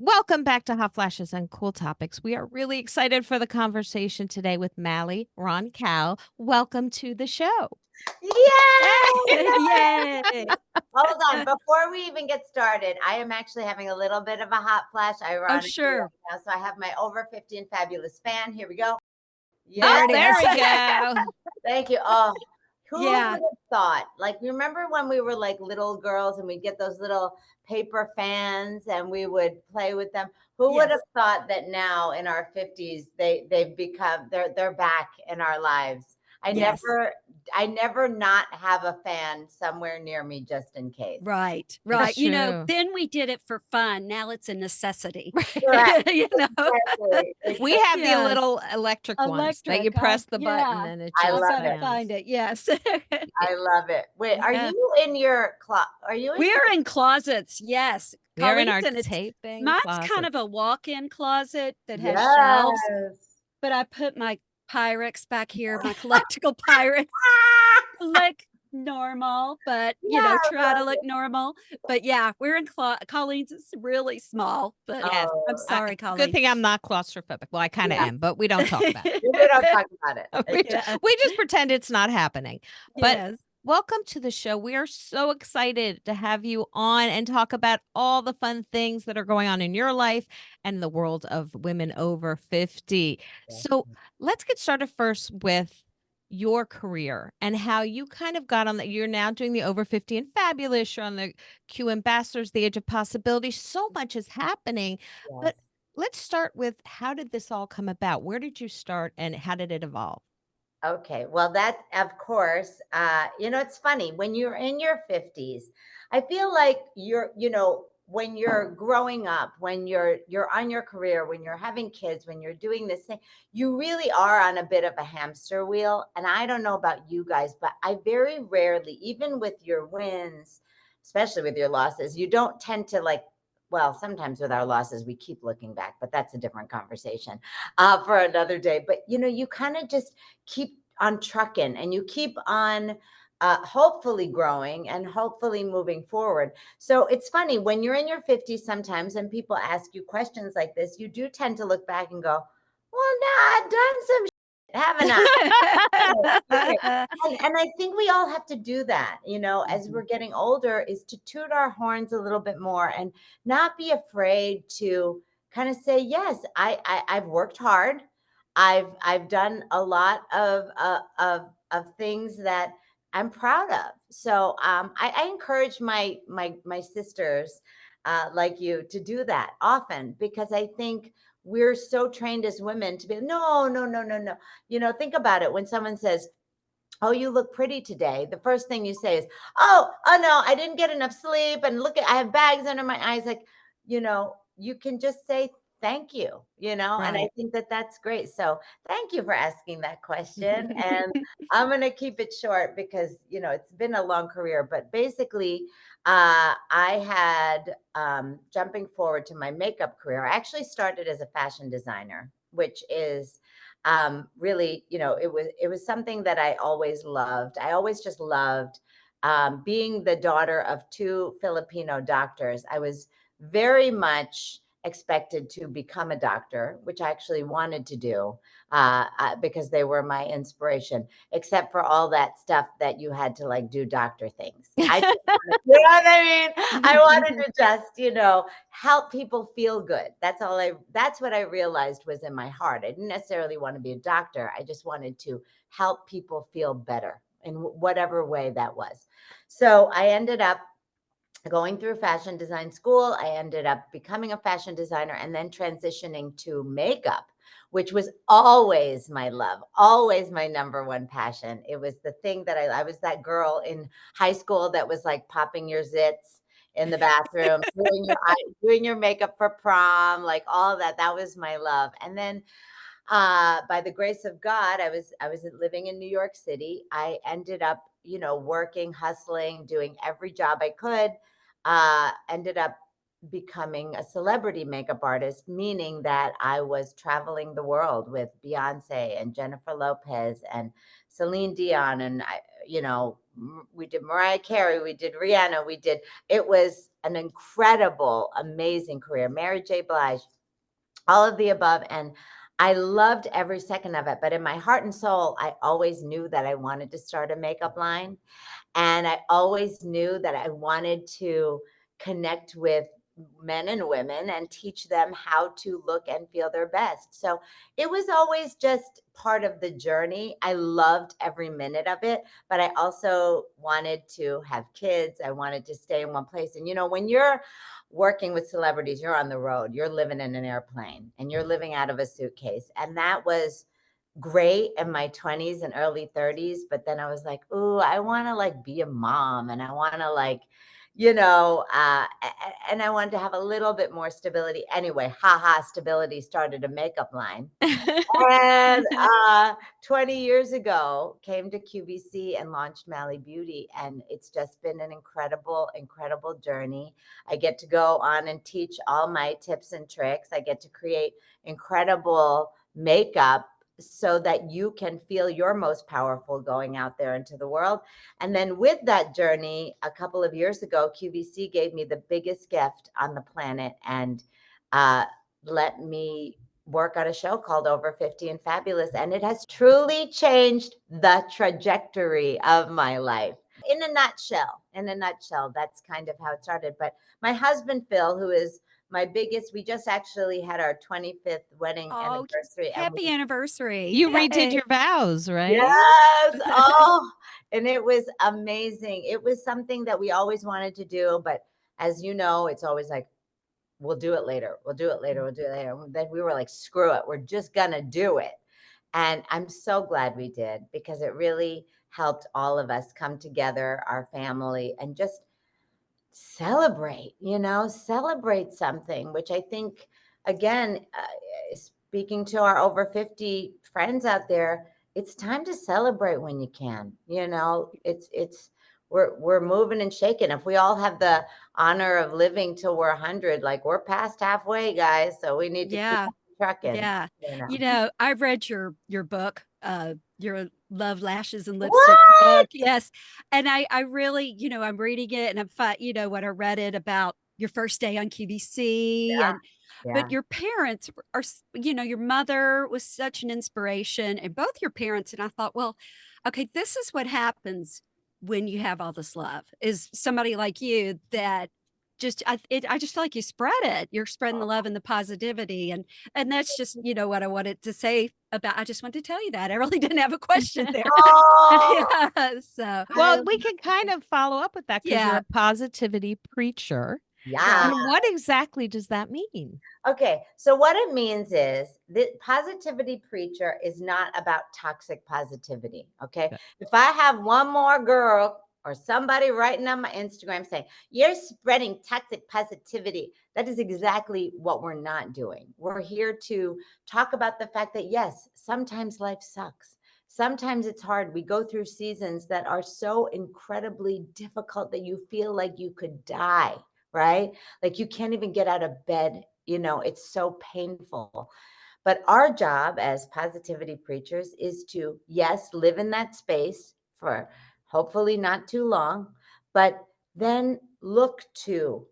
Welcome back to Hot Flashes and Cool Topics. We are really excited for the conversation today with Mally Roncal. Welcome to the show. Yay! Yay. Hold on. Before we even get started, I am actually having a little bit of a hot flash, Oh, ironically, sure. right now. So I have my over 50 and fabulous fan. Here we go. Oh, Yeah, There it there is. we go. thank you. Oh, who Yeah. would have thought? Like, remember when we were like little girls and we'd get those little paper fans and we would play with them? Who would have Yes. thought that now in our 50s they've become they're back in our lives? I Yes. never I never not have a fan somewhere near me just in case. Right. It's Right. true. Then we did it for fun. Now it's a necessity. Correct. you know? Exactly. We have the Yes. little electric ones that you Electric. press the button Yeah. and it I I've just love got to it. find fans. it. Yes. I love it. Wait, are Yeah. you in your are you in We're in closets. Yes. We are in Colleen's our in taping mine's kind of closets. a walk-in closet that has shelves, Yes. but I put my Pyrex back here, my collectible Pyrex. Look normal, but, Yeah, I try to love look it. normal. But, yeah, we're in Colleen's is really small, but Yes. I'm Oh, sorry, Good Colleen. thing I'm not claustrophobic. Well, I kind of yeah. am, but we don't talk about We don't talk about it. it. Yeah. We just pretend it's not happening. But Yes. welcome to the show. We are so excited to have you on and talk about all the fun things that are going on in your life and the world of women over 50. So let's get started first with your career and how you kind of got on that. You're now doing the over 50 and fabulous. You're on the Q Ambassadors, the Age of Possibility. So much is happening. But Yes. let's start with, how did this all come about? Where did you start and how did it evolve? Okay. Well, that, of course, it's funny when you're in your 50s, I feel like when you're growing up, when you're on your career, when you're having kids, when you're doing this thing, you really are on a bit of a hamster wheel. And I don't know about you guys, but I very rarely, even with your wins, especially with your losses, you don't tend to like, well, sometimes with our losses, we keep looking back, but that's a different conversation for another day. But you kind of just keep on trucking and you keep on hopefully growing and hopefully moving forward. So it's funny when you're in your 50s sometimes and people ask you questions like this, you do tend to look back and go, well, nah, I've done some haven't I? Okay. And I think we all have to do that, as we're Mhm. getting older, is to toot our horns a little bit more and not be afraid to kind of say, yes, I've worked hard. I've done a lot of things that I'm proud of. So I encourage my sisters like you to do that often because I think we're so trained as women to be no, no, no, no, no. Think about it when someone says, "Oh, you look pretty today." The first thing you say is, "Oh no, I didn't get enough sleep and look at I have bags under my eyes." Like, you can just say thank you, and I Right. think that that's great. So, thank you for asking that question. And I'm going to keep it short because, it's been a long career, but basically I had jumping forward to my makeup career. I actually started as a fashion designer, which is really, it was something that I always loved. I always just loved being the daughter of two Filipino doctors. I was very much expected to become a doctor, which I actually wanted to do because they were my inspiration, except for all that stuff that you had to like do doctor things. I just you know what I mean? I wanted to just, help people feel good. That's what I realized was in my heart. I didn't necessarily want to be a doctor. I just wanted to help people feel better in whatever way that was. So I ended up going through fashion design school. I ended up becoming a fashion designer and then transitioning to makeup, which was always my love, always my number one passion. It was the thing that I was that girl in high school that was like popping your zits in the bathroom, doing your makeup for prom, like all of that. That was my love. And then by the grace of God, I was living in New York City. I ended up, working, hustling, doing every job I could. Ended up becoming a celebrity makeup artist, meaning that I was traveling the world with Beyonce and Jennifer Lopez and Celine Dion and we did Mariah Carey, we did Rihanna, it was an incredible, amazing career. Mary J. Blige, all of the above. And I loved every second of it. But in my heart and soul, I always knew that I wanted to start a makeup line. And I always knew that I wanted to connect with men and women and teach them how to look and feel their best. So it was always just part of the journey. I loved every minute of it, but I also wanted to have kids. I wanted to stay in one place. And, when you're working with celebrities, you're on the road, you're living in an airplane, and you're living out of a suitcase. And that was great in my 20s and early 30s, but then I was like, "Ooh, I want to like be a mom, and I want to like, and I wanted to have a little bit more stability." Anyway, stability, started a makeup line. And 20 years ago, came to QVC and launched Mally Beauty. And it's just been an incredible, incredible journey. I get to go on and teach all my tips and tricks. I get to create incredible makeup so that you can feel your most powerful going out there into the world. And then with that journey, a couple of years ago, QVC gave me the biggest gift on the planet and let me work on a show called Over 50 and Fabulous. And it has truly changed the trajectory of my life. In a nutshell, that's kind of how it started. But my husband, Phil, who is my biggest, we just actually had our 25th wedding anniversary. Happy anniversary. You redid your vows, right? Yes. Oh, and it was amazing. It was something that we always wanted to do. But as you know, it's always like, we'll do it later. We'll do it later. We'll do it later. And then we were like, screw it. We're just going to do it. And I'm so glad we did, because it really helped all of us come together, our family, and just celebrate something, which I think, again, speaking to our over 50 friends out there, it's time to celebrate when you can. We're moving and shaking. If we all have the honor of living till we're 100, like, we're past halfway, guys. So we need to keep on trucking. Yeah. I've read your book, your Love, Lashes, and Lipstick book. Yes. And I really, I'm reading it, and when I read it about your first day on QVC, but your parents are, your mother was such an inspiration, and both your parents. And I thought, well, okay, this is what happens when you have all this love, is somebody like you that I just feel like you spread it. You're spreading the love and the positivity, and that's just what I wanted to say about. I just wanted to tell you that I really didn't have a question there. So well, we can kind of follow up with that, because you're a positivity preacher. Yeah. And what exactly does that mean? Okay, so what it means is the positivity preacher is not about toxic positivity. Okay, if I have one more girl or somebody writing on my Instagram saying, "You're spreading toxic positivity," that is exactly what we're not doing. We're here to talk about the fact that, yes, sometimes life sucks. Sometimes it's hard. We go through seasons that are so incredibly difficult that you feel like you could die, right? Like you can't even get out of bed. It's so painful. But our job as positivity preachers is to, yes, live in that space for hopefully not too long, but then look to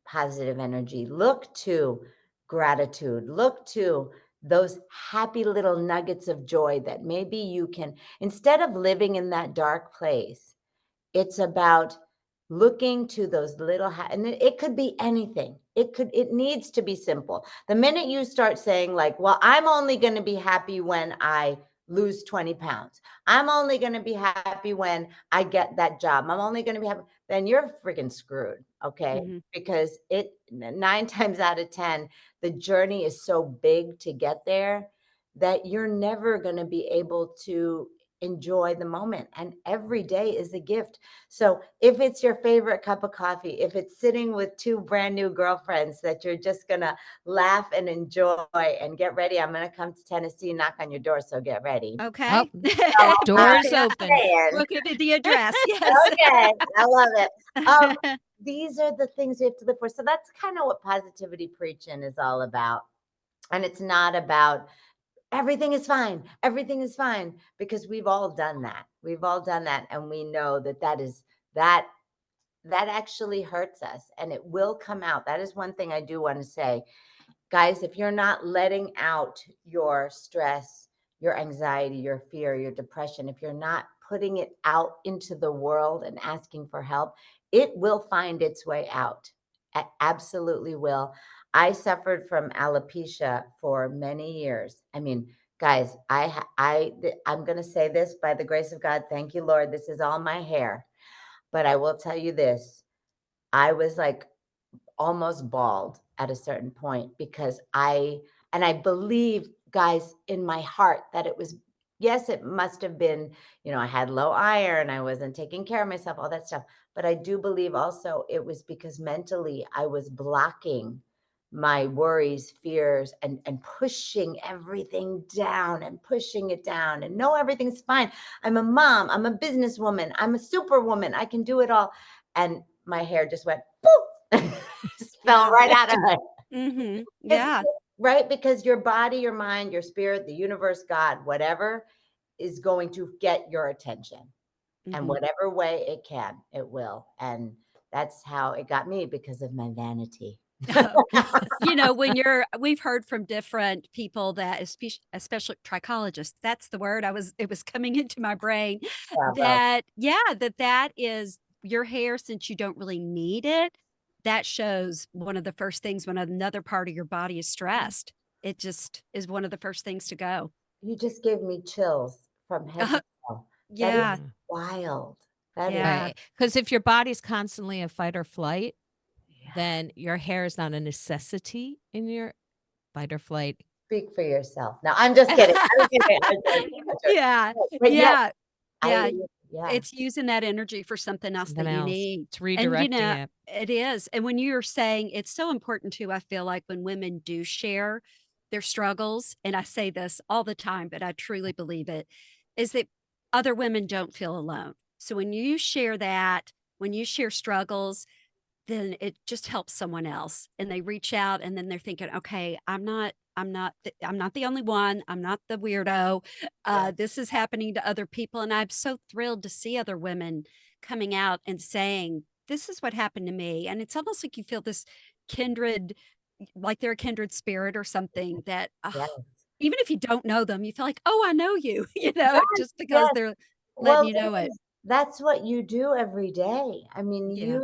positive energy, look to gratitude, look to those happy little nuggets of joy that maybe you can, instead of living in that dark place, it's about looking to those little, and it could be anything. It needs to be simple. The minute you start saying like, well, I'm only going to be happy when I lose 20 pounds. I'm only going to be happy when I get that job. I'm only going to be happy. Then you're freaking screwed. Okay. Because 9 times out of 10, the journey is so big to get there that you're never going to be able to enjoy the moment. And every day is a gift. So if it's your favorite cup of coffee, if it's sitting with 2 brand new girlfriends that you're just going to laugh and enjoy, and get ready. I'm going to come to Tennessee, knock on your door. So get ready. Okay. Doors open. Look at the address. Yes. Okay. I love it. These are the things we have to live for. So that's kind of what positivity preaching is all about. And it's not about everything is fine. Everything is fine, because we've all done that. We've all done that. And we know that that that actually hurts us, and it will come out. That is one thing I do want to say. Guys, if you're not letting out your stress, your anxiety, your fear, your depression, if you're not putting it out into the world and asking for help, it will find its way out. It absolutely will. I suffered from alopecia for many years. I mean, guys, I'm going to say this by the grace of God. Thank you, Lord. This is all my hair. But I will tell you this. I was like almost bald at a certain point, because I believe, guys, in my heart that it was, yes, it must have been, I had low iron, I wasn't taking care of myself, all that stuff. But I do believe also it was because mentally I was blocking my worries, fears, and pushing everything down and pushing it down. And no, everything's fine. I'm a mom, I'm a businesswoman, I'm a superwoman, I can do it all. And my hair just went poof. Fell Yeah. right out of it. Yeah. Right? Because your body, your mind, your spirit, the universe, God, whatever is going to get your attention. And Mhm. whatever way it can, it will. And that's how it got me, because of my vanity. When we've heard from different people that especially trichologists, that's the word it was coming into my brain, Bravo. that yeah, that is your hair, since you don't really need it, that shows one of the first things when another part of your body is stressed. It just is one of the first things to go. You just gave me chills from head to toe. That is Yeah, Mm. wild. That is, yeah. Right. Because if your body's constantly in fight or flight, yeah. then your hair is not a necessity in your fight or flight. Speak for yourself. No, I'm just kidding. I'm kidding. I'm joking. I'm joking. Yeah, But yes, yeah, I, yeah. yeah, It's using that energy for something else Something that you else. need. It's And, redirecting it. it is. And when you're saying it's so important too, I feel like when women do share their struggles, and I say this all the time, but I truly believe it, is that other women don't feel alone. So when you share that, when you share struggles, then it just helps someone else, and they reach out, and then they're thinking, okay, I'm not the only one, I'm not the weirdo. yeah, This is happening to other people, and I'm so thrilled to see other women coming out and saying, this is what happened to me. And it's almost like you feel this kindred, like they're a kindred spirit or something, that yeah. even if you don't know them, you feel like, oh, I know you, Yes, just because yes. they're letting Well, you know it. that's what you do every day. I mean, Yeah.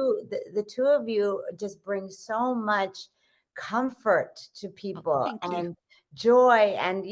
the two of you just bring so much comfort to Oh, people, thank you. and joy, and,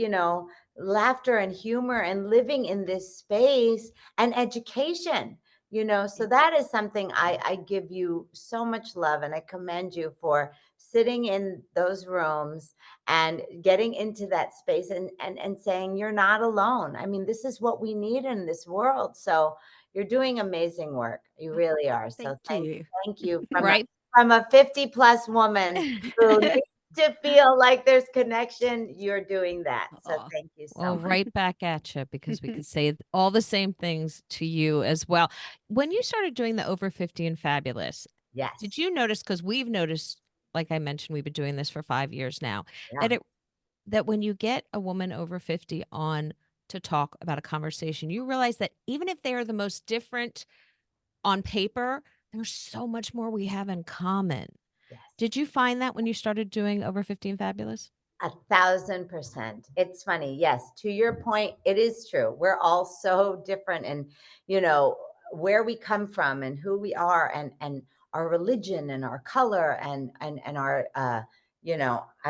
laughter and humor, and living in this space, and education. So that is something I give you so much love, and I commend you for sitting in those rooms and getting into that space, and saying you're not alone. I mean, this is what we need in this world. So you're doing amazing work. You Oh, really are. So thank you. thank you Right. from a 50 plus woman who needs to feel like there's connection. You're doing that. So Aw. thank you so Well, much. right back at you, because we could say all the same things to you as well. When you started doing the over 50 and fabulous, did Yes. you notice, because we've noticed, like I mentioned, we've been doing this for 5 years now, Yeah. that when you get a woman over 50 on to talk about a conversation, you realize that even if they are the most different on paper, there's so much more we have in common. Yes. Did you find that when you started doing over 50 and fabulous? 1,000%. It's funny. Yes. To your point, it is true. We're all so different, and, you know, where we come from, and who we are, and our religion, and our color, and our, I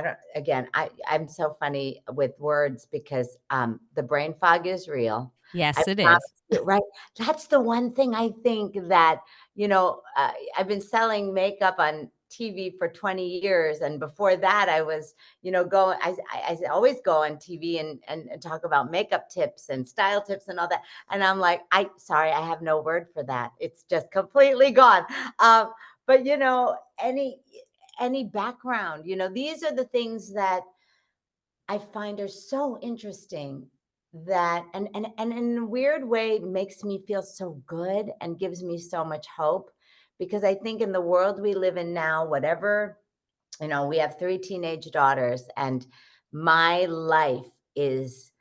don't, again, I'm so funny with words, because, the brain fog is real. I Yes, it promise is. you, right? That's the one thing I think that, I've been selling makeup on TV for 20 years. And before that, I was, going, I always go on TV, and talk about makeup tips and style tips and all that. And I'm like, sorry, I have no word for that. It's just completely gone. But, any background, these are the things that I find are so interesting, that and in a weird way makes me feel so good and gives me so much hope, because I think in the world we live in now, whatever, we have three teenage daughters, and my life is,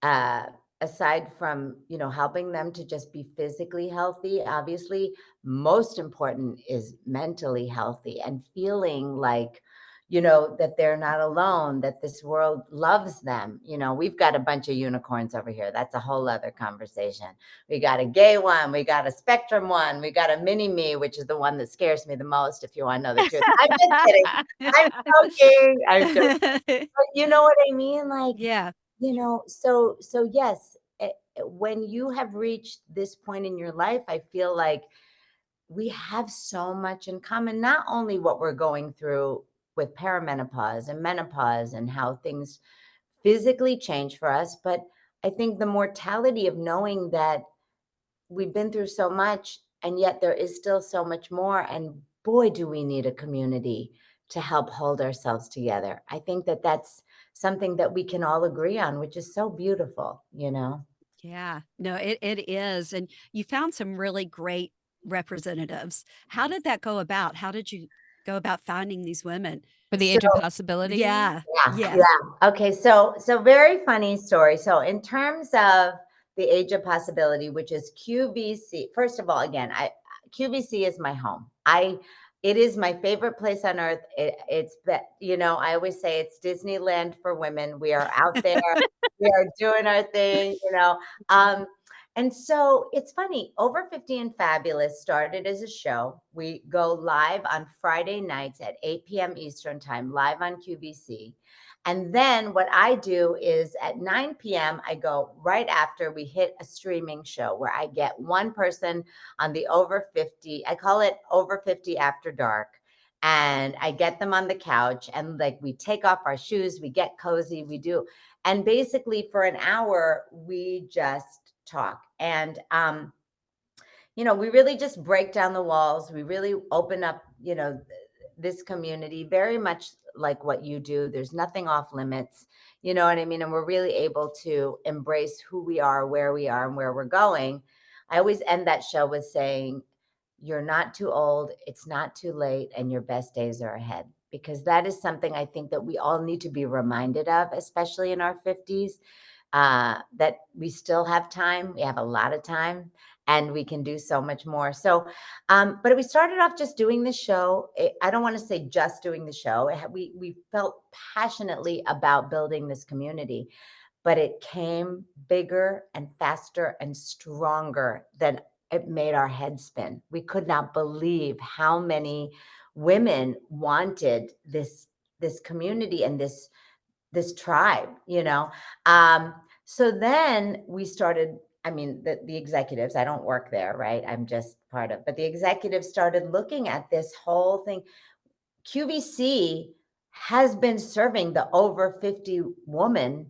uh, aside from, helping them to just be physically healthy, obviously, most important is mentally healthy and feeling like, that they're not alone, that this world loves them. We've got a bunch of unicorns over here. That's a whole other conversation. We got a gay one, we got a spectrum one, we got a mini me, which is the one that scares me the most, if you want to know the truth. I'm just kidding. I'm joking. I'm joking. But you know what I mean? Like, Yeah. so yes, when you have reached this point in your life, I feel like we have so much in common, not only what we're going through with perimenopause and menopause and how things physically change for us, but I think the mortality of knowing that we've been through so much and yet there is still so much more. And boy, do we need a community to help hold ourselves together. I think that that's something that we can all agree on, which is so beautiful. Yeah. No, it is. And you found some really great representatives. How did that go about? How did you go about finding these women? For the So age of possibility? Yeah. yeah, Yes. yeah. Okay, so very funny story. So in terms of the age of possibility, which is QVC, first of all, again, QVC is my home. It is my favorite place on earth. I always say it's Disneyland for women. We are out there, we are doing our thing. Um, and so it's funny, Over 50 and Fabulous started as a show. We go live on Friday nights at 8 p.m. Eastern time, live on QVC. And then what I do is at 9 p.m., I go right after we hit a streaming show where I get one person on the Over 50. I call it Over 50 After Dark. And I get them on the couch and like we take off our shoes, we get cozy, we do. And basically for an hour, we just talk. And we really just break down the walls. We really open up, this community very much like what you do. There's nothing off limits. You know what I mean? And we're really able to embrace who we are, and where we're going. I always end that show with saying, you're not too old, it's not too late, and your best days are ahead. Because that is something I think that we all need to be reminded of, especially in our 50s, that we still have time. We have a lot of time and we can do so much more. So, but we started off just doing the show. I don't want to say just doing the show. We felt passionately about building this community, but it came bigger and faster and stronger than it made our head spin. We could not believe how many women wanted this community and this tribe. So then we started, I mean, the executives, I don't work there, right? I'm just part of, but the executives started looking at this whole thing. QVC has been serving the over 50 woman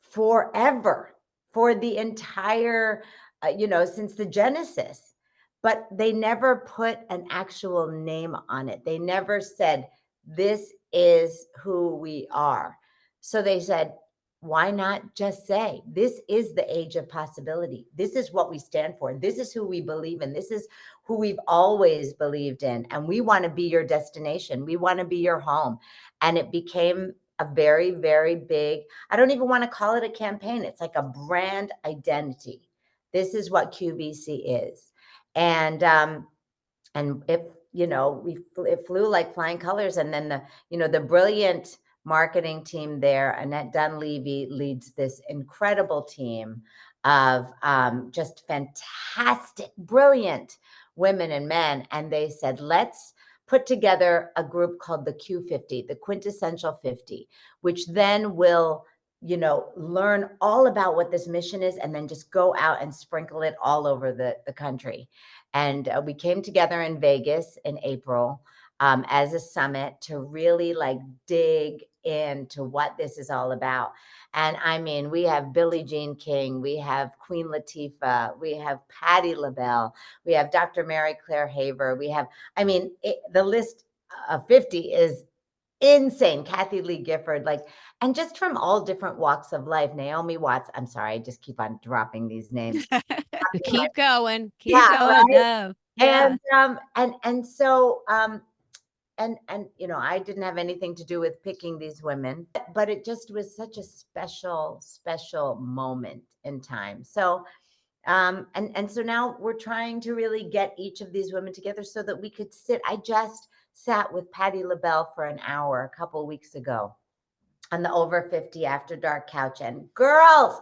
forever, for the entire, since the Genesis. But they never put an actual name on it. They never said, this is who we are. So they said, why not just say, this is the age of possibility? This is what we stand for. This is who we believe in. This is who we've always believed in. And we want to be your destination. We want to be your home. And it became a very, very big, I don't even want to call it a campaign. It's like a brand identity. This is what QVC is. And it flew like flying colors. And then the brilliant marketing team there, Annette Dunleavy, leads this incredible team of just fantastic, brilliant women and men. And they said, let's put together a group called the Q50, the Quintessential 50, which then will learn all about what this mission is and then just go out and sprinkle it all over the country. And we came together in Vegas in April as a summit to really like dig into what this is all about. And I mean, we have Billie Jean King, we have Queen Latifah, we have Patti LaBelle, we have Dr. Mary Claire Haver, the list of 50 is insane. Kathy Lee Gifford, and just from all different walks of life. Naomi Watts. I'm sorry, I just keep on dropping these names. Keep going. Keep Yeah, going. No. Yeah. and so and I didn't have anything to do with picking these women, but it just was such a special moment in time. So and so now we're trying to really get each of these women together so that we could sit. I just sat with Patti LaBelle for an hour a couple weeks ago on the Over 50 After Dark couch. And girls,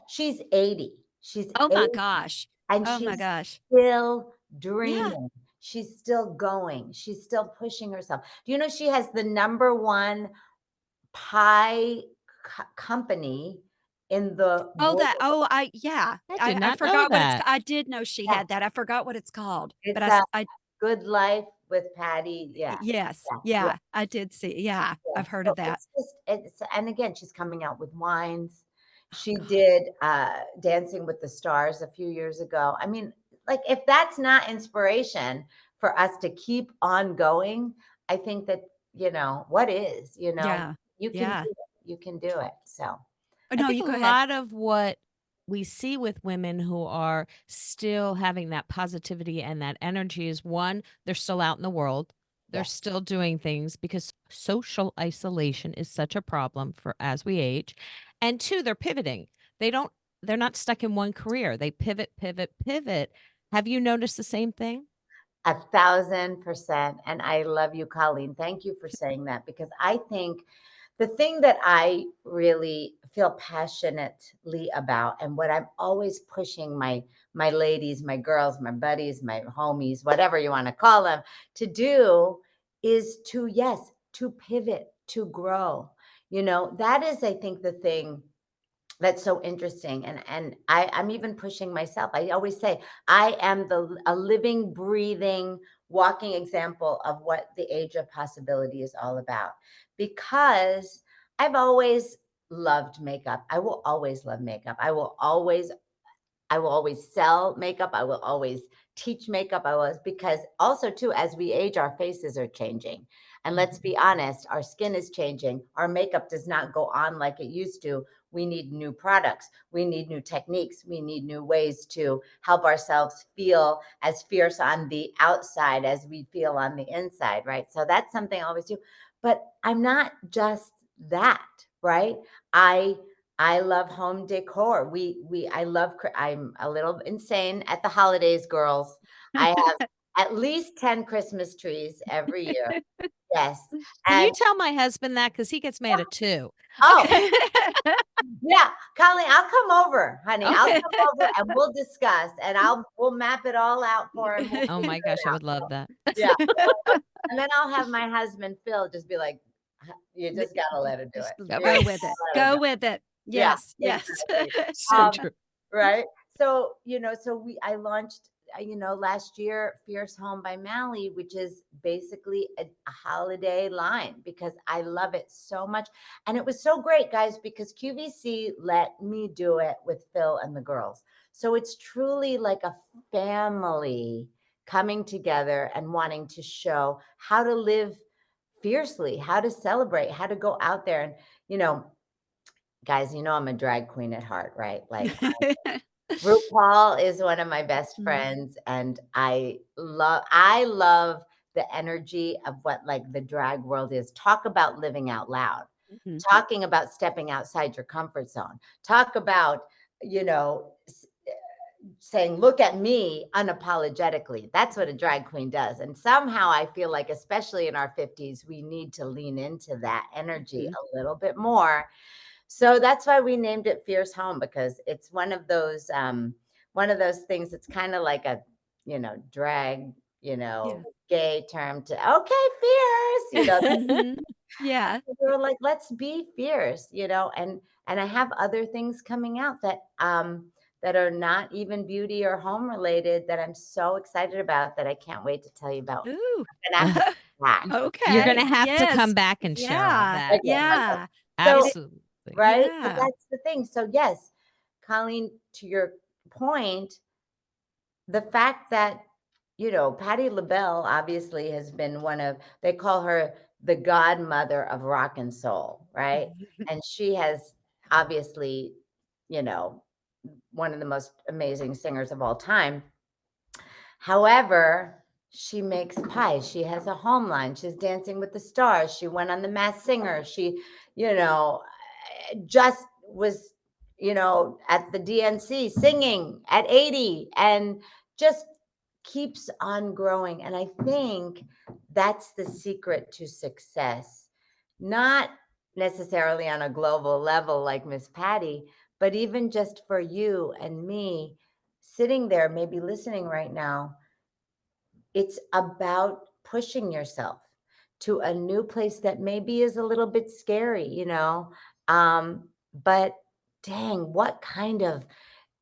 she's 80. She's Oh 80 my gosh. and Oh my she's gosh. still Yeah. dreaming. She's still going. She's still pushing herself. Do you know she has the #1 pie company in the Oh, world? yeah. I did I not know forgot what it's that. I did know she Yeah, had that. I forgot what it's called, but it's a I Good Life with Patty. Yeah, yes. yeah, yeah. Yeah, I did see. Yeah, Yeah, I've heard so of that. it's and again, she's coming out with wines. She did, Dancing with the Stars a few years ago. I mean, like, if that's not inspiration for us to keep on going, I think that, what is, Yeah. you can do Yeah. it. You can do it. So, Oh, I no, think you a go ahead. lot of what we see with women who are still having that positivity and that energy is one, they're still out in the world. They're yeah, still doing things because social isolation is such a problem for as we age. And two, they're pivoting. They don't they're not stuck in one career. They pivot, pivot, pivot. Have you noticed the same thing? 1,000%. And I love you, Colleen. Thank you for saying that, because I think the thing that I really feel passionately about, and what I'm always pushing my ladies, my girls, my buddies, my homies, whatever you want to call them, to do, is to, yes, to pivot, to grow. That is, I think, the thing that's so interesting. And I'm even pushing myself. I always say I am a living, breathing, walking example of what the age of possibility is all about. Because I've always loved makeup. I will always love makeup. I will always sell makeup. I will always teach makeup. Because also too, as we age, our faces are changing. And let's Mhm. be honest, our skin is changing. Our makeup does not go on like it used to. We need new products. We need new techniques. We need new ways to help ourselves feel as fierce on the outside as we feel on the inside, right? So that's something I always do. But I'm not just that, right? I I love home decor. I'm a little insane at the holidays, girls. I have at least 10 Christmas trees every year. Yes. Can you And tell my husband that? Because he gets mad at two. oh, Okay. yeah, Colleen, I'll come over, honey. I'll Okay. come over and we'll discuss, and we'll map it all out for him. We'll Oh figure my it gosh, I out. would love that. Yeah. And then I'll have my husband Phil just be like, You just gotta let her do Just it. You Okay. go just with it. gotta let her Go go." with it. Yeah, Yes, yes. exactly. So Um, true. right? So, I launched, last year, Fierce Home by Mally, which is basically a holiday line, because I love it so much. And it was so great, guys, because QVC let me do it with Phil and the girls. So it's truly like a family coming together and wanting to show how to live fiercely, how to celebrate, how to go out there. And, you know, guys, I'm a drag queen at heart, right? Like, RuPaul is one of my best Mhm, friends, and I love the energy of what, like, the drag world is. Talk about living out loud. mhm. Talking about stepping outside your comfort zone. Talk about, you know, saying, "Look at me," unapologetically. That's what a drag queen does. And somehow I feel like, especially in our 50s, we need to lean into that energy Mhm. a little bit more. So that's why we named it Fierce Home, because it's one of those things. It's kind of like a, drag, Yeah. gay term to, okay, fierce, Mhm. Yeah. we were like, let's be fierce, and I have other things coming out that are not even beauty or home related, that I'm so excited about, that I can't wait to tell you about. Ooh. I'm gonna have to come back. You're gonna Okay. have to come Yes. back and share all Yeah. that. Okay, Yes. okay. Yeah. So, It Absolutely. right? So yeah. that's the thing. So yes, Colleen, to your point, the fact that, Patti LaBelle obviously has been they call her the godmother of rock and soul, right? And she has obviously, you know, one of the most amazing singers of all time. However, she makes pies. She has a home line. She's Dancing with the Stars. She went on The Masked Singer. She, you know, just was, at the DNC singing at 80 and just keeps on growing. And I think that's the secret to success. Not necessarily on a global level like Miss Patty, but even just for you and me sitting there, maybe listening right now, it's about pushing yourself to a new place that maybe is a little bit scary. But dang, what kind of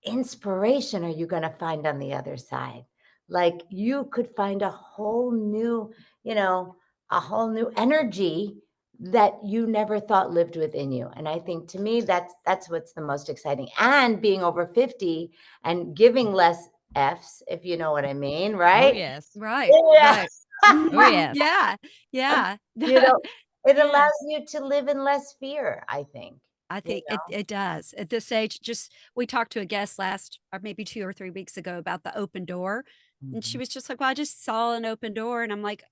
inspiration are you going to find on the other side? Like you could find you know, a whole new energy that you never thought lived within you. And I think to me, that's what's the most exciting. And being over 50 and giving less F's, if you know what I mean, Oh, right? yes. Right. Yeah. Right. Oh, yes. Yeah. Yeah. You know, it Yes. allows you to live in less fear, I think. I You think it does. At this age, just we talked to a guest last or maybe 2 or 3 weeks ago about the open door, and she Mhm. was just like, "Well, I just saw an open door," and I'm like,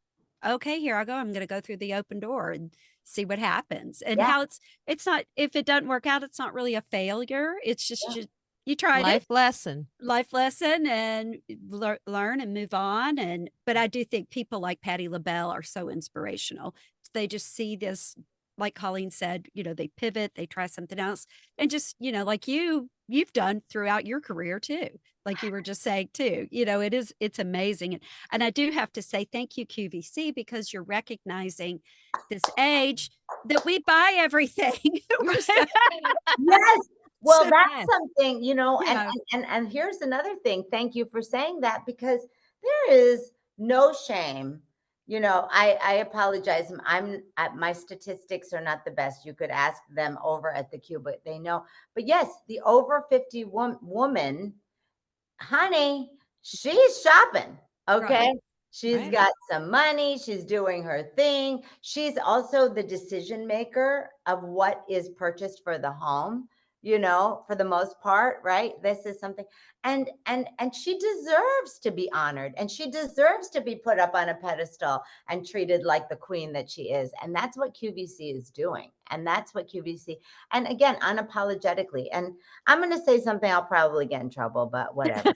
"Okay, here I go. I'm gonna go through the open door and see what happens." And Yeah, how it's not if it doesn't work out, it's not really a failure. It's yeah, just you tried it, Life lesson. life lesson, and learn and move on. And but I do think people like Patty LaBelle are so inspirational. They just see this, like Colleen said, they pivot, they try something else, and just like you've done throughout your career too. Like you were just saying too, it's amazing. And I do have to say thank you, QVC, because you're recognizing this age that we buy everything. We're so, yes. Well, so that's Yes. something, and yeah, and here's another thing. Thank you for saying that because there is no shame. I apologize. My statistics are not the best. You could ask them over at the Q, but they know. But yes, the over 50 woman, honey, she's shopping. right, Okay. She's Right. got some money. She's doing her thing. She's also the decision maker of what is purchased for the home, for the most part, right? This is something and she deserves to be honored and she deserves to be put up on a pedestal and treated like the queen that she is. And that's what QVC is doing. And that's what QVC, and again, unapologetically. And I'm going to say something, I'll probably get in trouble, but whatever.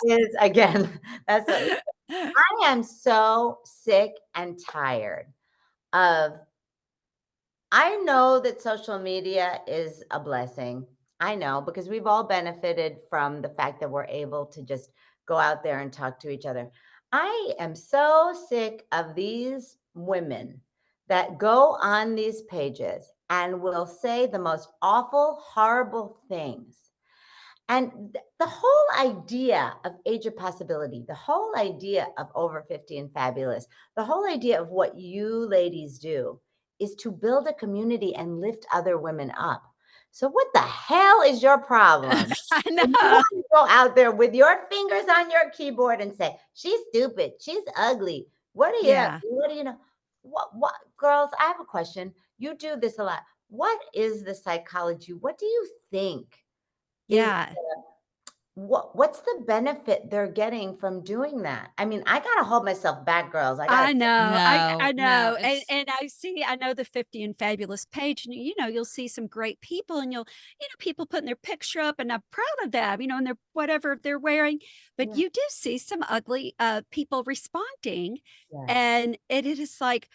Is again, that's what I am so sick and tired of. I know that social media is a blessing. I know because we've all benefited from the fact that we're able to just go out there and talk to each other. I am so sick of these women that go on these pages and will say the most awful, horrible things. And the whole idea of age of possibility, the whole idea of over 50 and fabulous, the whole idea of what you ladies do is to build a community and lift other women up. So, what the hell is your problem? I If you know. want to go out there with your fingers on your keyboard and say, she's stupid, she's ugly, Yeah. what do you know? What, girls, I have a question. You do this a lot. What is the psychology? What do you think is Yeah. what's the benefit they're getting from doing that? I mean, I gotta hold myself back, girls. I gotta. I know. I No, no, know. And it's I know the 50 and Fabulous page, and you'll see some great people, and people putting their picture up, and I'm proud of them, and they're whatever they're wearing. But Yeah, you do see some ugly people responding. yes, And it is like,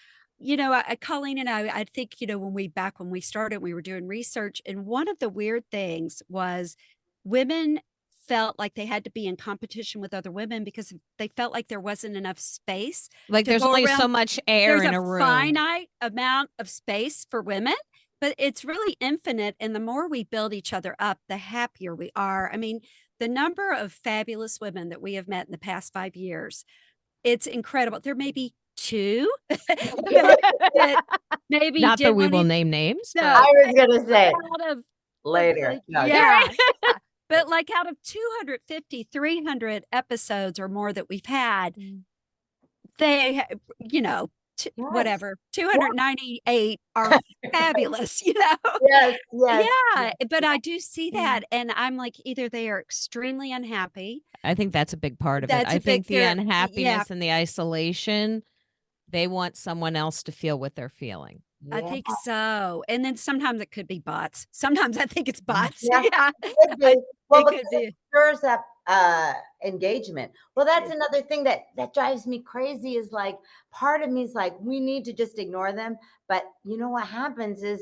Colleen and I think, when we started, we were doing research, and one of the weird things was women felt like they had to be in competition with other women because they felt like there wasn't enough space like to there's go only so around. much air There's in a a room. finite amount of space for women, but it's really infinite. And the more we build each other up, the happier we are. I mean, the number of fabulous women that we have met in the past 5 years, it's incredible. There may be two that maybe Not that didn't we want will to, name names, I no, but was gonna say out of, later. No, just yeah. But like out of 250, 300 episodes or more that we've had, they, Yes. whatever, 298 are fabulous, you know? Yes, yes, Yeah, yes. but I do see Mm. that, and I'm like, either they are extremely unhappy. I think that's a big part of it. That's I a big think the they're yeah, unhappiness and the isolation, they want someone else to feel what they're feeling. I Yeah, think so, and then sometimes it could be bots. Sometimes I think it's bots. yeah, Yeah, could I be. Well, it because could it be. stirs up engagement. Well, that's Yeah. another thing that drives me crazy is like part of me is like, we need to just ignore them. But you know what happens is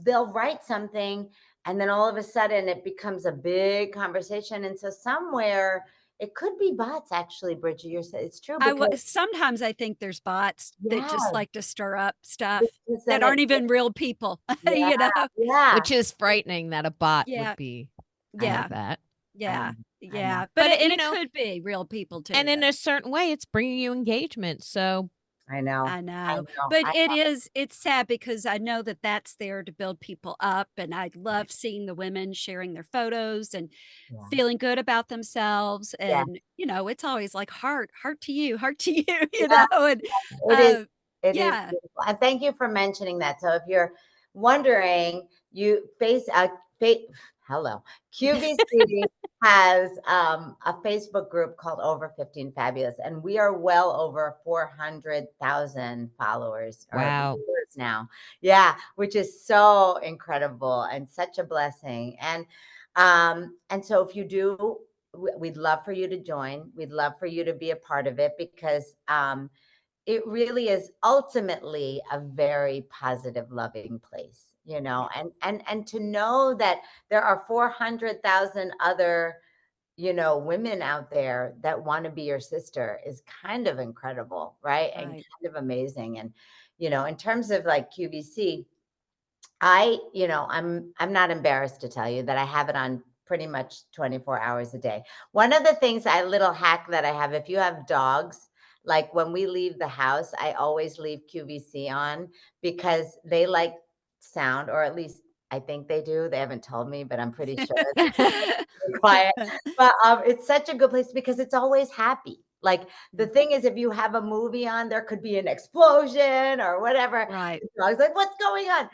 they'll write something and then all of a sudden it becomes a big conversation. And so somewhere it could be bots actually, Bridget. It's true because Sometimes I think there's bots that just yeah, like to stir up stuff because that then aren't even real people, yeah, you know? yeah. Which is frightening that a bot would Yeah, be yeah, like that. I yeah, know, I know. yeah, but But, it could be real people too, and in though. a certain way, it's bringing you engagement. So, I know. I I know, know. but it's sad because I know that that's there to build people up, and I love seeing the women sharing their photos and Yeah. feeling good about themselves, Yeah. and, it's always like, "Heart to you, heart to you," Yeah. and, It is uh, it is yeah. beautiful, and thank you for mentioning that. So if you're wondering, you fa hello, QVC has, a Facebook group called Over 15 Fabulous, and we are well over 400,000 followers or wow. viewers now. Yeah, which is so incredible and such a blessing, and so if you do, we'd love for you to join. We'd love for you to be a part of it because, it really is ultimately a very positive, loving place, and to know that there are 400,000 other, women out there that want to be your sister is kind of incredible, right? And Right. kind of amazing. And, in terms of like QVC, I'm not embarrassed to tell you that I have it on pretty much 24 hours a day. One of the things, a little hack that I have, if you have dogs, like when we leave the house, I always leave QVC on because they like sound, or at least I think they do. They haven't told me, but I'm pretty sure they're quiet. But it's such a good place because it's always happy. Like the thing is, if you have a movie on, there could be an explosion or whatever. Right, I was like, what's going on?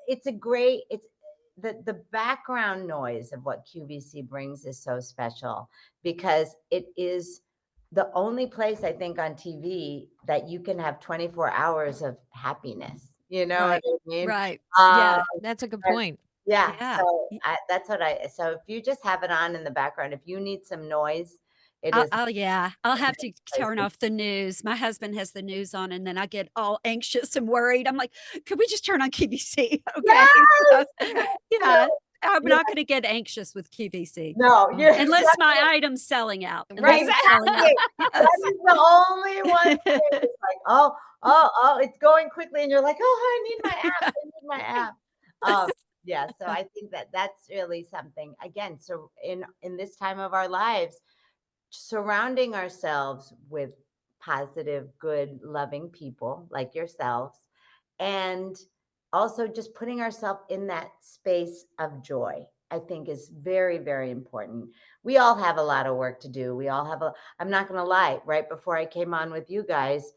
It's the background noise of what QVC brings is so special because it is the only place I think on TV that you can have 24 hours of happiness. You know what right, I mean? right. Um, Yeah, That's a good and point. yeah, yeah. so so if you just have it on in the background, if you need some noise, it is Yeah, I'll a have great to place turn to. off the news. My husband has the news on, and then I get all anxious and worried. I'm like, "Could we just turn on QVC?" Okay, Yes! so, yeah, I'm Yeah, not gonna get anxious with QVC no, Mm. you're unless my item's selling out, unless Right. it's selling out. exactly. That Yes. is the only one thing. It's like, oh, oh, oh, it's going quickly, and you're like, oh, I need my app. I need my app. Um, yeah. So I think that that's really something. Again, so in this time of our lives, surrounding ourselves with positive, good, loving people like yourselves, and also just putting ourselves in that space of joy, I think is very, very important. We all have a lot of work to do. I'm not going to lie, right before I came on with you guys,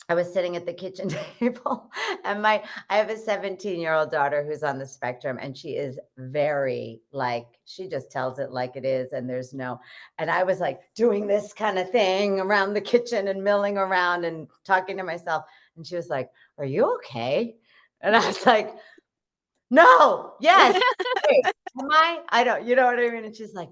I was sitting at the kitchen table and I have a 17-year-old daughter who's on the spectrum, and she is very like, she just tells it like it is. And I was like doing this kind of thing around the kitchen and milling around and talking to myself. And she was like, are you okay? And I was like, no, yes, wait, am I don't, you know what I mean? And she's like,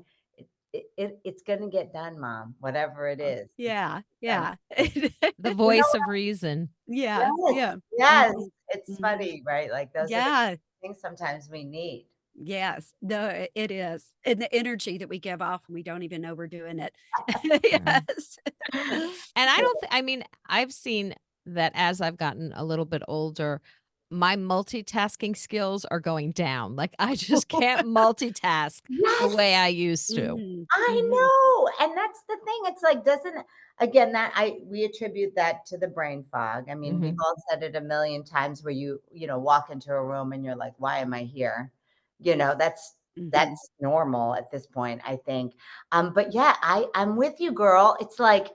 it's going to get done, mom, whatever it is. It's Yeah, gonna yeah. get done. The You know. voice of reason. Yeah, Yes, yeah. yes, Mhm, it's mhm. funny, right? Like, those are the Yeah, things sometimes we need. yes. No, it is, and the energy that we give off, we don't even know we're doing it. Right. Yes. And I mean, I've seen that as I've gotten a little bit older, my multitasking skills are going down. Like, I just can't multitask the Yes, way I used to. Mhm, I mhm. know, and that's the thing, it's like, doesn't again, that I we attribute that to the brain fog. I mean, we've Mhm. all said it a million times where walk into a room and you're like, "Why am I here?" Mhm. That's normal at this point, I think. But yeah, I'm with you, girl. It's like,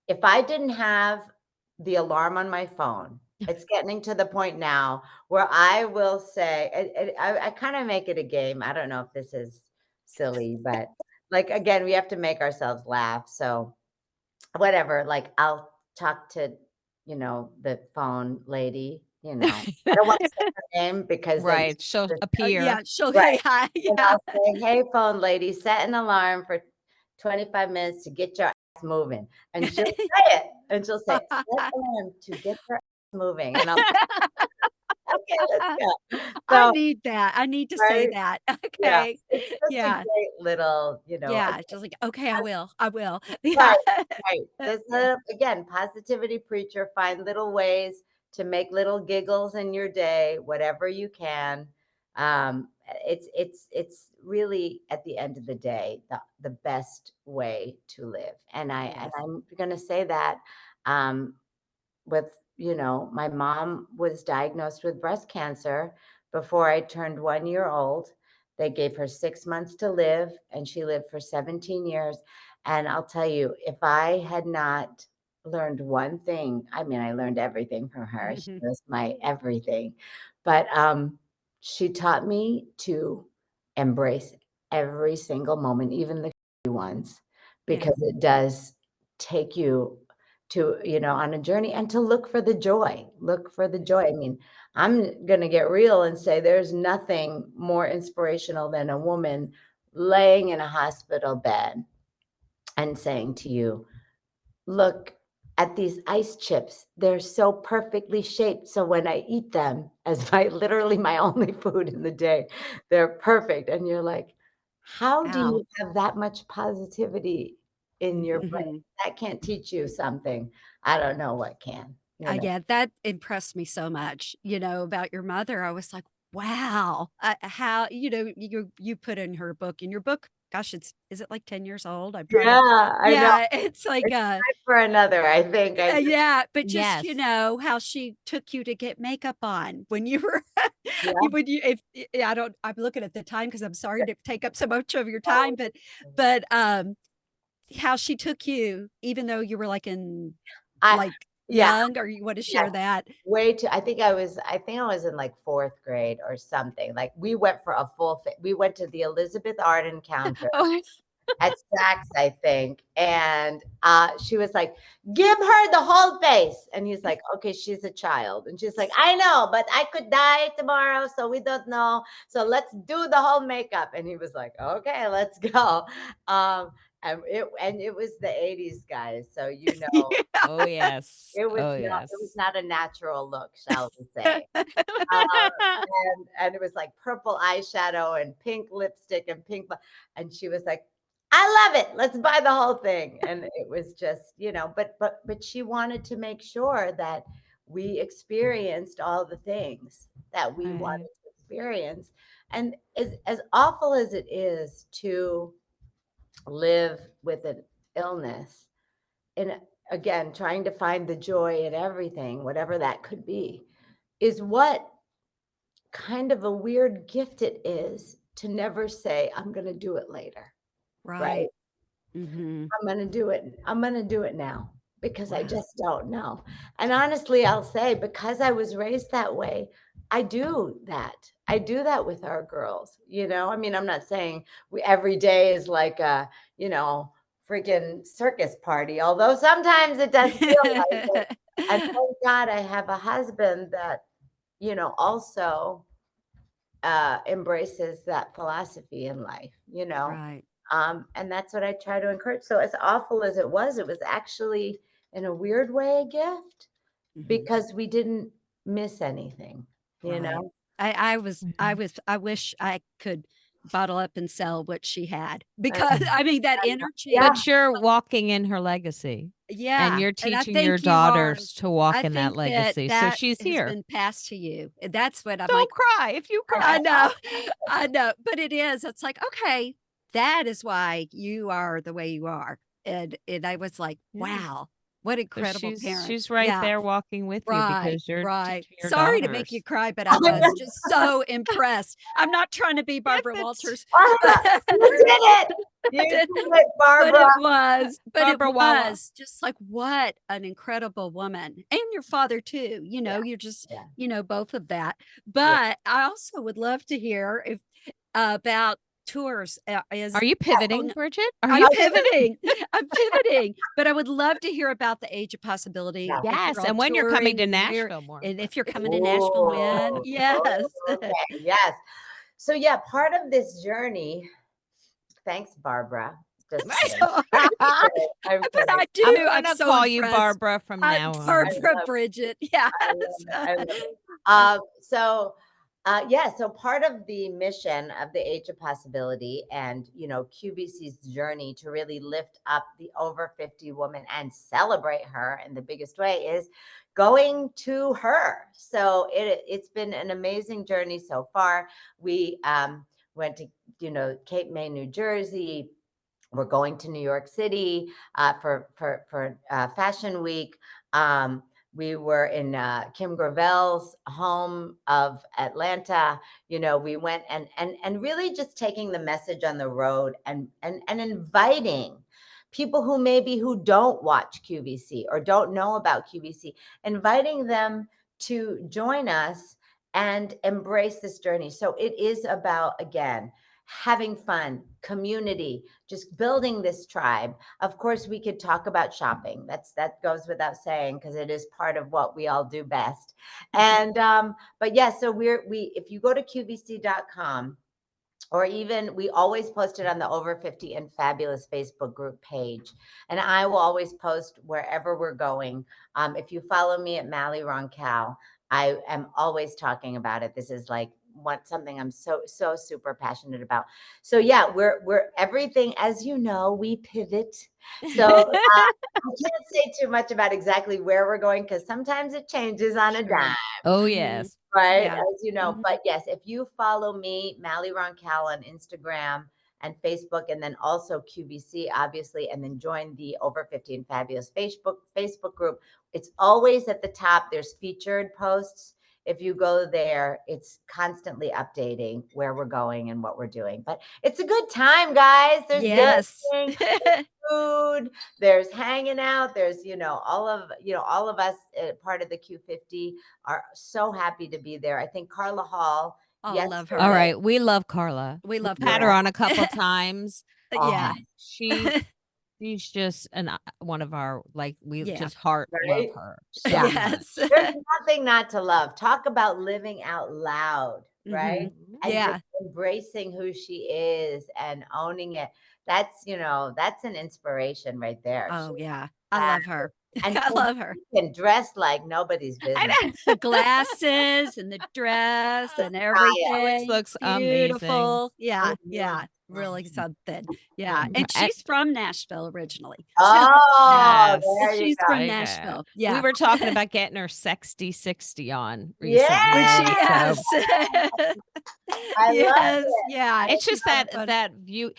if I didn't have the alarm on my phone. It's getting to the point now where I will say, I kind of make it a game. I don't know if this is silly, but like, again, we have to make ourselves laugh. So, whatever, like, I'll talk to, the phone lady, I don't want to say her name because then Right. She'll Yeah, appear. she'll right. yeah, And yeah. I'll say, "Hey, phone lady, set an alarm for 25 minutes to get your ass moving." And she'll say it, and she'll say, "Set alarm to get your ass moving." And I'm okay, let's go. I So, need that. I need to say right? that. Yeah. Okay. It's such a Yeah. great little, Yeah. Just like, okay, I will. I will. Yeah. right, right. This Yeah. again, positivity preacher, find little ways to make little giggles in your day, whatever you can. It's really at the end of the day the best way to live. And Yes. I'm gonna say that um, with, my mom was diagnosed with breast cancer before I turned 1 year old. They gave her 6 months to live, and she lived for 17 years. And I'll tell you, if I had not learned one thing, I mean, I learned everything from her. She Mhm. was my everything. But she taught me to embrace every single moment, even the ones, Yes. because it does take you to, on a journey, and to look for the joy. Look for the joy. I mean, I'm going to get real and say there's nothing more inspirational than a woman laying in a hospital bed and saying to you, "Look at these ice chips. They're so perfectly shaped. So when I eat them as my literally my only food in the day, they're perfect." And you're like, how do Wow. you have that much positivity in your brain? Mhm. That can't teach you something. I don't know what can, Yeah, that impressed me so much, about your mother. I was like, wow, how, you put in her book in your book. Gosh, is it like 10 years old? I'm trying to, Yeah, I know. yeah, it's like, It's time for another, I think. I just yeah, but just, Yes. how she took you to get makeup on when you were, yeah. when you, if, I don't, I'm looking at the time because I'm sorry to take up so much of your time, but, how she took you, even though you were like I like yeah, young, or you want to yes. share that? Way too I think I was in, like, 4th grade or something. Like, we went for a we went to the Elizabeth Art Encounter Oh, at Saks, I think, and, she was like, "Give her the whole face," and he's like, "Okay, she's a child," and she's like, "I know, but I could die tomorrow, so we don't know, so let's do the whole makeup," and he was like, "Okay, let's go," um, and it was the '80s, guys, so, oh yes. Oh it was yes. not a natural look, shall we say. Uh, and it was like purple eyeshadow and pink lipstick and and she was like, "I love it. Let's buy the whole thing." And it was just, but she wanted to make sure that we experienced all the things that we Right. wanted to experience. And as awful as it is to live with an illness, and again, trying to find the joy in everything, whatever that could be, is what kind of a weird gift it is to never say, "I'm gonna do it later," right? Right. Mhm. I'm gonna do it now because I Wow. just don't know. And honestly, I'll say because I was raised that way, I do that. I do that with our girls, I mean, I'm not saying every day is like a, freaking circus party, although sometimes it does feel like it. And thank God I have a husband that, also embraces that philosophy in life, Right. and that's what I try to encourage. So, as awful as it was actually, in a weird way, a gift Mhm. because we didn't miss anything, you Right. know? Mhm. I wish I could bottle up and sell what she had I because, I mean, that Yeah, energy. But you're walking in her legacy, and Yeah, you're and I teaching your think you are. daughters to walk I in that think that legacy, so that she's has here. been passed to you. And that's what I'm Don't like, cry. If you I I cry, know, I'll I know, but it is. It's like, okay, that is why you are the way you are. And I was like, yeah. wow, what So incredible she's parent. she's right Yeah. there walking with you Right, because you're right. teaching your Sorry to make you daughters. cry, but I was just so impressed. I'm not trying to be If Barbara it's Walters, but You did it! You did But it, but Barbara. it Barbara Wawa. was just like, what an incredible woman, and your father too, Yeah, you're just, yeah, both of that. yeah. But I also would love to hear if about tours, Are is you pivoting, going Bridget? Are I'm you pivoting. I'm pivoting, but I would love to hear about the Age of Possibility, Yeah. if you're Yes, all and when you're coming touring to and where, Nashville, more and if you're importantly. coming to Nashville when. Ooh, Yes. okay, yes. So yeah, part of this journey, thanks, Barbara. Just kidding. Sorry, I'm but kidding. I I'm do. I'm gonna so call you impressed. Barbara from I'm now on. I Barbara love Bridget. Yes. I love it. I love it. Yeah, so part of the mission of the Age of Possibility and, QVC's journey to really lift up the over 50 woman and celebrate her in the biggest way is going to her. So it's been an amazing journey so far. We went to, Cape May, New Jersey. We're going to New York City for Fashion Week. Um, we were in Kim Gravel's home of Atlanta. We went and really just taking the message on the road and inviting people who don't watch QVC or don't know about QVC, inviting them to join us and embrace this journey. So it is about, again, having fun, community, just building this tribe. Of course, we could talk about shopping. That goes without saying because it is part of what we all do best. And but yeah, so we if you go to qvc.com, or even we always post it on the Over 50 and Fabulous Facebook group page. And I will always post wherever we're going. If you follow me at Mally Roncal, I am always talking about it. This is like something I'm so super passionate about. So yeah, we're everything, as you know, we pivot. So I can't say too much about exactly where we're going because sometimes it changes on a dime. Sure. Oh, Mhm. yes. Right, Yeah. as you know, Mhm. but yes, if you follow me, Mally Roncal on Instagram and Facebook, and then also QVC, obviously, and then join the Over 50 and Fabulous Facebook group. It's always at the top. There's featured posts. If you go there, it's constantly updating where we're going and what we're doing. But it's a good time, guys. There's Yes. dancing, food, there's hanging out, there's all of us, part of the Q50 are so happy to be there. I think Carla Hall Oh, love All her. yesterday. right, we love Carla. We We've love had her Yeah. Carla. on a couple times. Oh, Yeah. She she's just one of our, like, we Yeah. just heart love right? her so Yeah. Yes. much. There's nothing not to love. Talk about living out loud, right? Mhm. Mhm. And just Yeah. embracing who she is and owning it. That's an inspiration right there. Oh, yeah. I That love her. and I love her. she can dress like nobody's I business. The know. glasses and the dress The and style. Always everything. looks amazing. Beautiful. Yeah, Mhm, yeah, really mhm, something. Yeah, mhm. and she's from Nashville originally. Oh, Yes. there you She's go. from Okay. Nashville. We Yeah. were talking about getting her sexty 60 on Would Yeah, recently, she? so Yes. I love Yes, it. yeah, I it's she's just so love that fun. that view.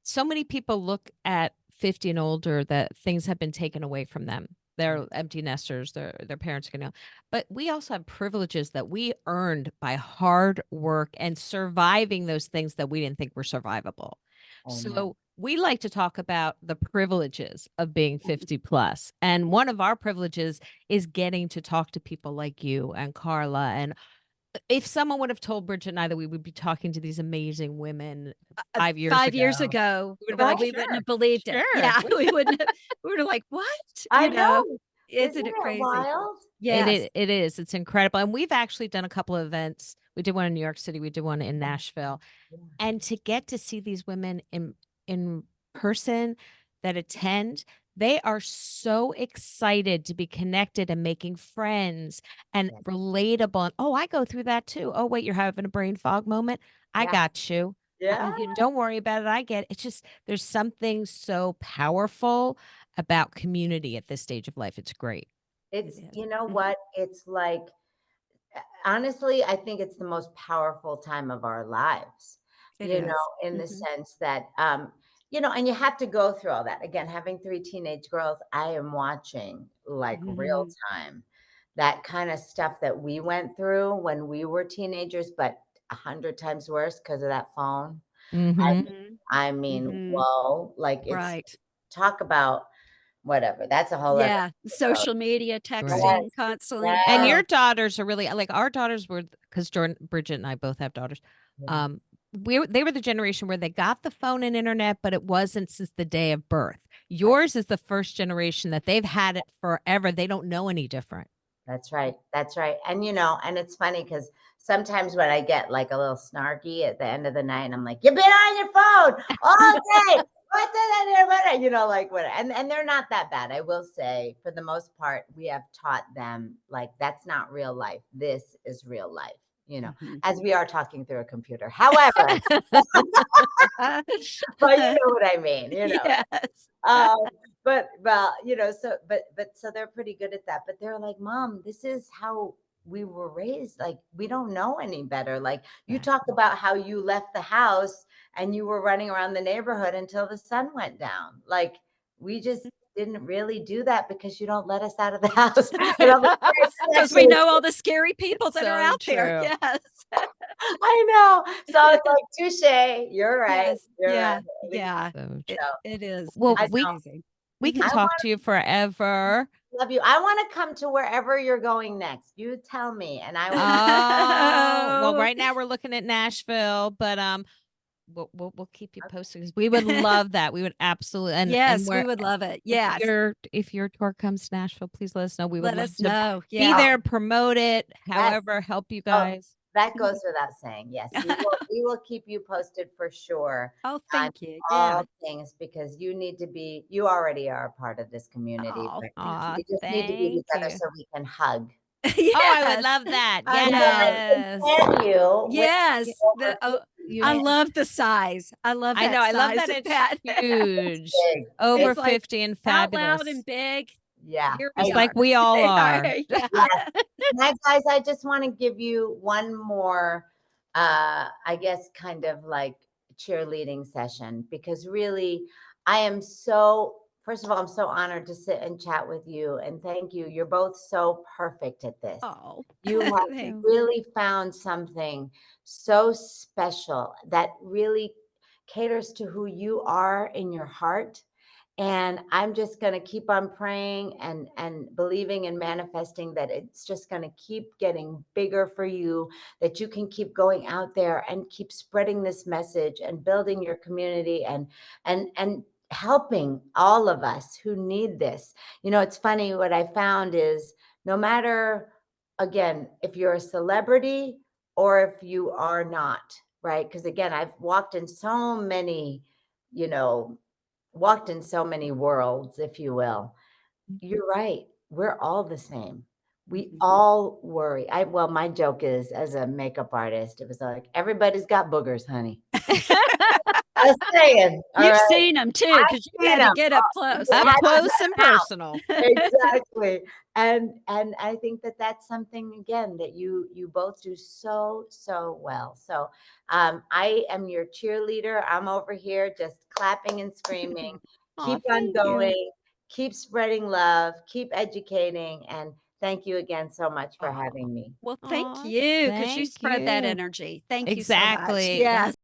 So many people look at 50 and older that things have been taken away from them. it. They're empty nesters, their parents are gonna, but we also have privileges that we earned by hard work and surviving those things that we didn't think were survivable. Amen. So we like to talk about the privileges of being 50 plus. And one of our privileges is getting to talk to people like you and Carla. And if someone would have told Bridget and I that we would be talking to these amazing women 5 years 5 years ago, ago, we would have been Right? like, we wouldn't sure, have believed it. sure. Yeah, we wouldn't have, we were like, "What?" I know. Isn't Isn't it it crazy? wild? Yes. It is. It's incredible. And we've actually done a couple of events. We did one in New York City, we did one in Nashville. Yeah. And to get to see these women in person that attend, they are so excited to be connected and making friends and Yeah. relatable. And oh, I go through that too. Oh, wait, you're having a brain fog moment. I Yeah. got you. Yeah. Don't worry about it. I get it. It's just there's something so powerful about community at this stage of life. It's great. It is. You know Mhm. what? It's like, honestly, I think it's the most powerful time of our lives, It is. in the Mhm. sense that, and you have to go through all that. Again, having three teenage girls, I am watching like real Mhm. time that kind of stuff that we went through when we were teenagers, but 100 times worse because of that phone. Mhm. I mean, Mhm. whoa, like it's Right. talk about whatever. That's a whole other Yeah. episode. Social media, Right. texting Yes, constantly. And yes. your daughters are really like our daughters were because Jordan, Bridget, and I both have daughters. Yeah, Um, they were the generation where they got the phone and internet, but it wasn't since the day of birth. right. Yours is the first generation that they've had it forever. They don't know any different. That's right. That's right. And and it's funny because sometimes when I get like a little snarky at the end of the night, I'm like, "You've been on your phone all day. What like what?" And they're not that bad. I will say, for the most part, we have taught them like that's not real life. This is real life. Mhm. As we are talking through a computer. However, but you know what I mean. Yes. Um, but well, so so they're pretty good at that. But they're like, Mom, this is how we were raised. Like, we don't know any better. Like, you Right. talk about how you left the house and you were running around the neighborhood until the sun went down. Like, we just didn't really do that because you don't let us out of the house. And I'm like, "Right, that's Because we actually know all the scary people It's that are so out there. true. Yes. I know." So I was like, touche, you're right. Yes. You're right. Yeah. I think Yeah. So It true. it is. It Well, I is know. amazing. we could I Mhm. talk to you forever. love you. I want to come to wherever you're going next. You tell me, and I will. Oh, well, Oh. right now we're looking at Nashville, but we'll keep you posted 'cause we would love that. We would absolutely and Yes, we where would love it. Yes. if your tour comes to Nashville, please let us know. We would Let love us to know. be Yeah. Oh, there, promote it, yes. however, help you Oh, guys. that goes without saying. Yes, we will keep you posted for sure Oh, on thank you. Yeah. all things because you already are a part of this community, Oh, but thank Aw, you. we just need to be thank together you. so we can hug. Oh, I would Yes. love that. I know. Yes. And you with Yes. over 50, You I man, love the size. I love I know, that I love size that of it's that. huge. big. Over It's like 50 and out loud fabulous. and big. Yeah, Here I we Just know. like are. we all They are. are. Yeah. Yes. Now, guys, I just want to give you one more, I guess, kind of like cheerleading session because really, first of all, I'm so honored to sit and chat with you. And thank you. You're both so perfect at this. Oh, You have thank You. really found something so special that really caters to who you are in your heart. And I'm just going to keep on praying and believing and manifesting that it's just going to keep getting bigger for you, that you can keep going out there and keep spreading this message and building your community and helping all of us who need this. It's funny, what I found is no matter, again, if you're a celebrity or if you are not, right? Because again, I've you know, walked in so many worlds, if you will. You're right. We're all the same. We you. all worry. Well, my joke is, as a makeup artist, it was like, everybody's got boogers, honey. Just saying. All You've right. seen them too, I've because you seen had to them. get up close. Up Had to close get and 'em out. personal. Exactly. And I think that that's something, again, that you both do so well. So I am your cheerleader. I'm over here just clapping and screaming. Aw, Keep on thank you. going, keep spreading love, keep educating, and thank you again so much for Oh, having me. well, thank Aw, you, because you thank spread that you. energy. Thank you so much. Exactly. Yes.